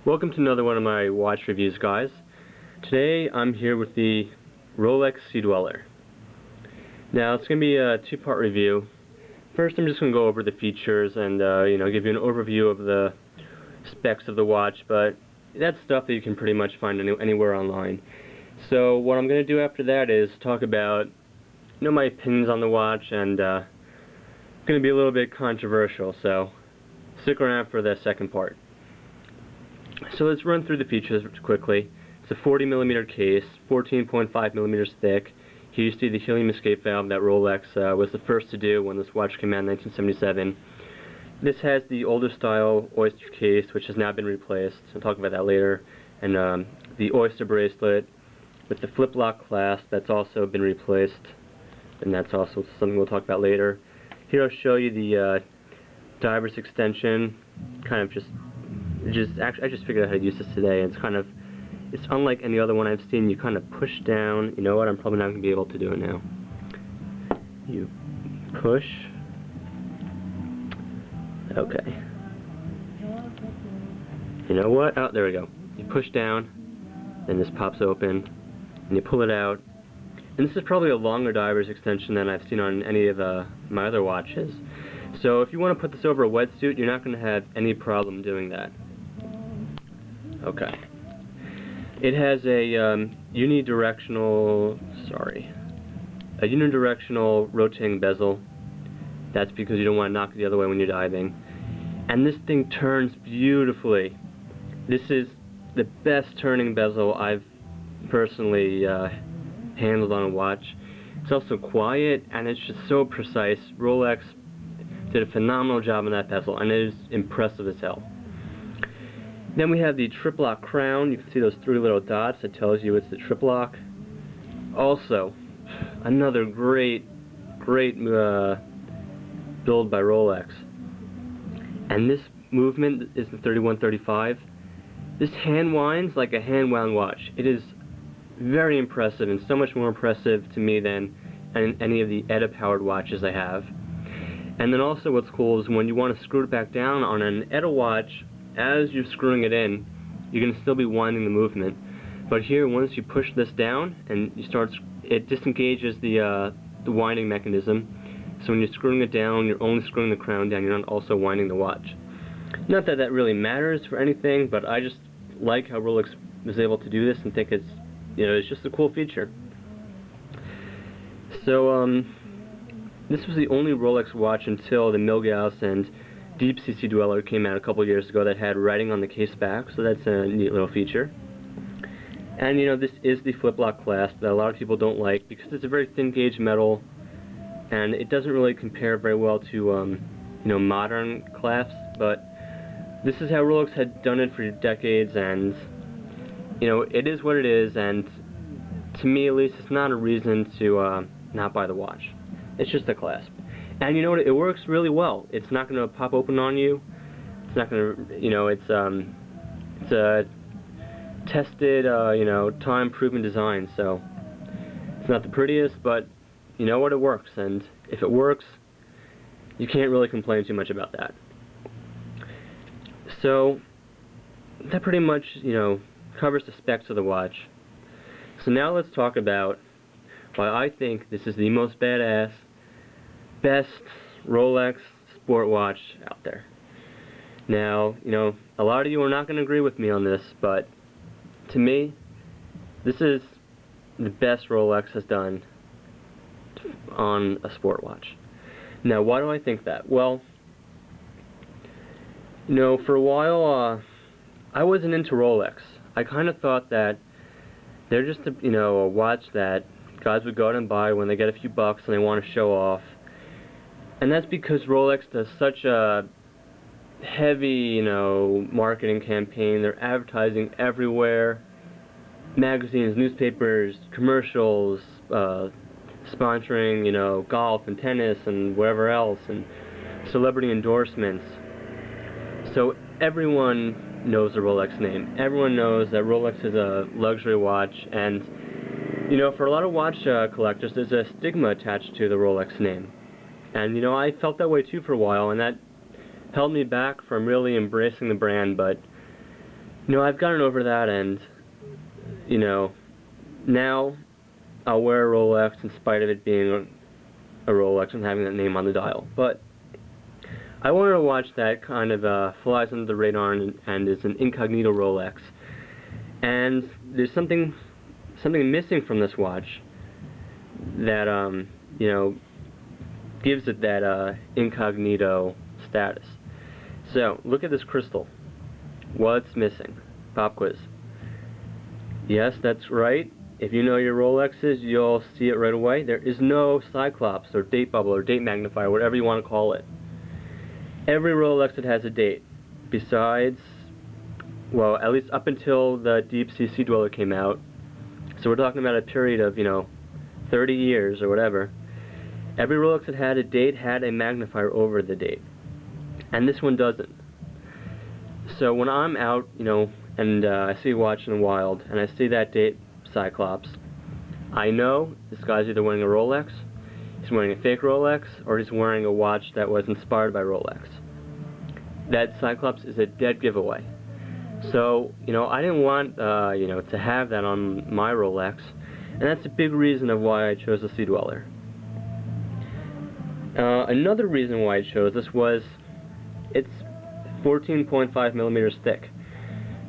Welcome to another one of my watch reviews, guys. Today I'm here with the Rolex Sea Dweller. Now it's going to be a two-part review. First I'm just going to go over the features and give you an overview of the specs of the watch, but that's stuff that you can pretty much find anywhere online. So what I'm going to do after that is talk about my opinions on the watch, and going to be a little bit controversial, so stick around for the second part. So let's run through the features quickly. It's a 40mm case, 14.5 millimeters thick. Here you see the helium escape valve that Rolex was the first to do when this watch came out in 1977. This has the older style oyster case, which has now been replaced. I'll talk about that later. And the oyster bracelet with the flip lock clasp, that's also been replaced, and that's also something we'll talk about later. Here I'll show you the diver's extension. I just figured out how to use this today. It's unlike any other one I've seen. You kind of push down. You know what? I'm probably not going to be able to do it now. You push. Okay. You know what? Oh, there we go. You push down, then this pops open, and you pull it out. And this is probably a longer diver's extension than I've seen on any of my other watches. So if you want to put this over a wetsuit, you're not going to have any problem doing that. Okay. It has a unidirectional rotating bezel. That's because you don't want to knock it the other way when you're diving. And this thing turns beautifully. This is the best turning bezel I've personally handled on a watch. It's also quiet, and it's just so precise. Rolex did a phenomenal job on that bezel, and it is impressive as hell. Then we have the trip lock crown. You can see those three little dots that tells you it's the trip lock. Also, another great build by Rolex. And this movement is the 3135. This hand winds like a hand wound watch. It is very impressive, and so much more impressive to me than any of the ETA powered watches I have. And then also what's cool is when you want to screw it back down on an ETA watch, as you're screwing it in, you're going to still be winding the movement. But here, once you push this down and it disengages the winding mechanism. So when you're screwing it down, you're only screwing the crown down, you're not also winding the watch. Not that that really matters for anything, but I just like how Rolex was able to do this and think it's just a cool feature. So this was the only Rolex watch until the Milgauss and Deep Sea Dweller came out a couple years ago that had writing on the case back, so that's a neat little feature. And this is the flip lock clasp that a lot of people don't like because it's a very thin gauge metal, and it doesn't really compare very well to modern clasps. But this is how Rolex had done it for decades, and it is what it is. And to me, at least, it's not a reason to not buy the watch. It's just a clasp. And you know what? It works really well. It's not going to pop open on you. It's not going to, it's a tested, time-proven design. So it's not the prettiest, but you know what? It works. And if it works, you can't really complain too much about that. So that pretty much, covers the specs of the watch. So now let's talk about why I think this is the most badass, best Rolex sport watch out there. Now, a lot of you are not going to agree with me on this, but to me, this is the best Rolex has done on a sport watch. Now, why do I think that? Well, for a while, I wasn't into Rolex. I kind of thought that they're just a watch that guys would go out and buy when they get a few bucks and they want to show off. And that's because Rolex does such a heavy, marketing campaign. They're advertising everywhere. Magazines, newspapers, commercials, sponsoring, golf and tennis and whatever else, and celebrity endorsements. So everyone knows the Rolex name. Everyone knows that Rolex is a luxury watch, and for a lot of watch collectors, there's a stigma attached to the Rolex name. And I felt that way too for a while, and that held me back from really embracing the brand. But I've gotten over that, and, now I'll wear a Rolex in spite of it being a Rolex and having that name on the dial. But I wanted a watch that kind of flies under the radar and is an incognito Rolex. And there's something missing from this watch that, gives it that incognito status. So, look at this crystal. What's missing? Pop quiz. Yes, that's right. If you know your Rolexes, you'll see it right away. There is no Cyclops or date bubble or date magnifier, whatever you want to call it. Every Rolex that has a date, besides, well, at least up until the Deep Sea Dweller came out, so we're talking about a period of, 30 years or whatever, every Rolex that had a date had a magnifier over the date. And this one doesn't. So when I'm out, and I see a watch in the wild, and I see that date Cyclops, I know this guy's either wearing a Rolex, he's wearing a fake Rolex, or he's wearing a watch that was inspired by Rolex. That Cyclops is a dead giveaway. So, I didn't want, to have that on my Rolex, and that's a big reason of why I chose the Sea Dweller. Another reason why I chose this was it's 14.5 millimeters thick.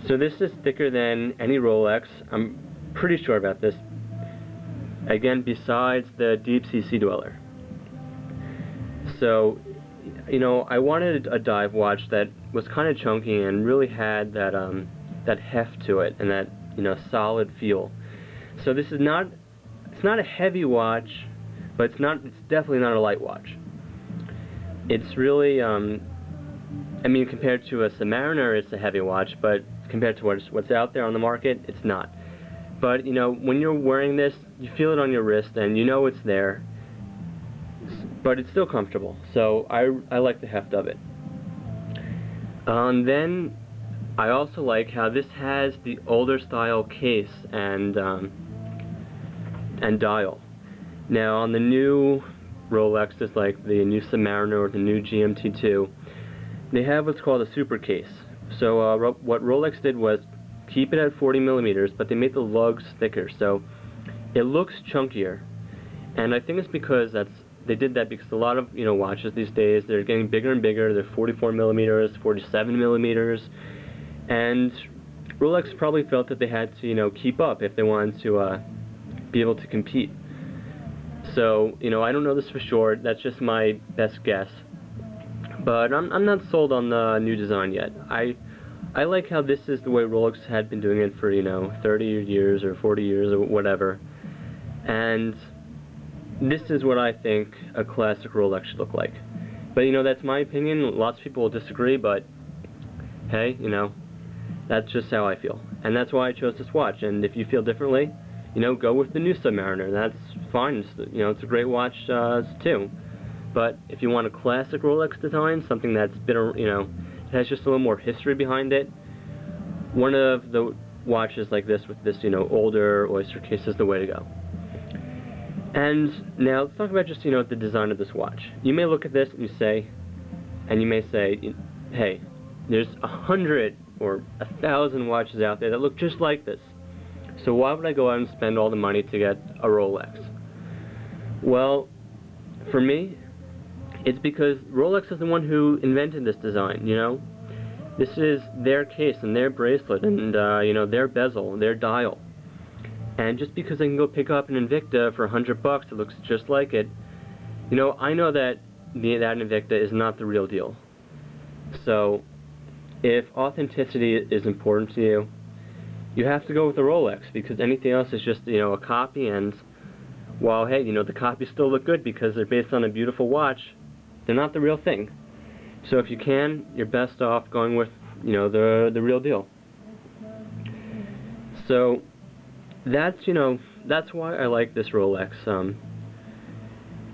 So this is thicker than any Rolex. I'm pretty sure about this. Again, besides the Deep Sea Dweller. So, I wanted a dive watch that was kind of chunky and really had that that heft to it and that solid feel. So this is not a heavy watch, but it's definitely not a light watch. It's really compared to a Submariner, it's a heavy watch, but compared to what's out there on the market, it's not. But when you're wearing this, you feel it on your wrist and you know it's there, but it's still comfortable. So I like the heft of it. Then I also like how this has the older style case and dial. Now on the new Rolexes, like the new Submariner or the new GMT2, they have what's called a super case. So what Rolex did was keep it at 40 millimeters, but they made the lugs thicker, so it looks chunkier. And I think it's because they did that because a lot of watches these days, they're getting bigger and bigger. They're 44 millimeters, 47 millimeters, and Rolex probably felt that they had to keep up if they wanted to be able to compete. So I don't know this for sure. That's just my best guess. But I'm not sold on the new design yet. I like how this is the way Rolex had been doing it for 30 years or 40 years or whatever. And this is what I think a classic Rolex should look like. But that's my opinion. Lots of people will disagree, but hey, that's just how I feel. And that's why I chose this watch. And if you feel differently, go with the new Submariner. That's fine. It's a great watch too. But if you want a classic Rolex design, something that's been, it has just a little more history behind it, one of the watches like this with this, older oyster case is the way to go. And now let's talk about just, the design of this watch. You may look at this and you may say, hey, there's 100 or 1,000 watches out there that look just like this. So why would I go out and spend all the money to get a Rolex? Well, for me, it's because Rolex is the one who invented this design, This is their case and their bracelet and, their bezel, their dial. And just because I can go pick up an Invicta for $100 that looks just like it, I know that that Invicta is not the real deal. So, if authenticity is important to you, you have to go with the Rolex, because anything else is just, a copy, and while, hey, the copies still look good because they're based on a beautiful watch, they're not the real thing. So if you can, you're best off going with, the real deal. So that's why I like this Rolex,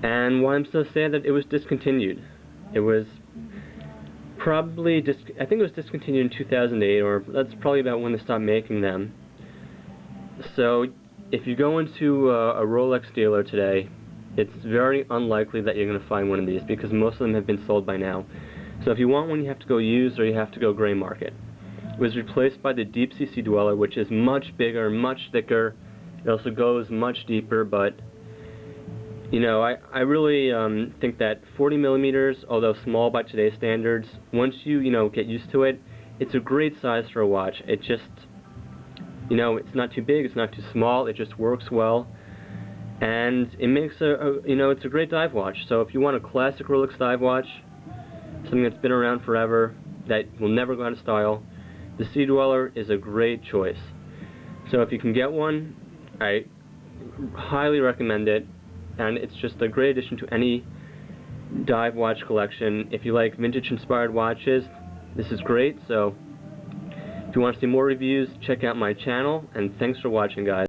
and why I'm so sad that it was discontinued. It was probably, I think it was discontinued in 2008, or that's probably about when they stopped making them. So if you go into a Rolex dealer today, it's very unlikely that you're going to find one of these, because most of them have been sold by now. So if you want one, you have to go used or you have to go gray market. was replaced by the Deep Sea Dweller, which is much bigger, much thicker. It also goes much deeper, but you know, I really think that 40 millimeters, although small by today's standards, once you get used to it, it's a great size for a watch. It just, it's not too big, it's not too small, it just works well, and it makes it's a great dive watch. So if you want a classic Rolex dive watch, something that's been around forever, that will never go out of style, the Sea Dweller is a great choice. So if you can get one, I highly recommend it, and it's just a great addition to any dive watch collection. If you like vintage inspired watches, this is great. So if you want to see more reviews, check out my channel, and thanks for watching, guys.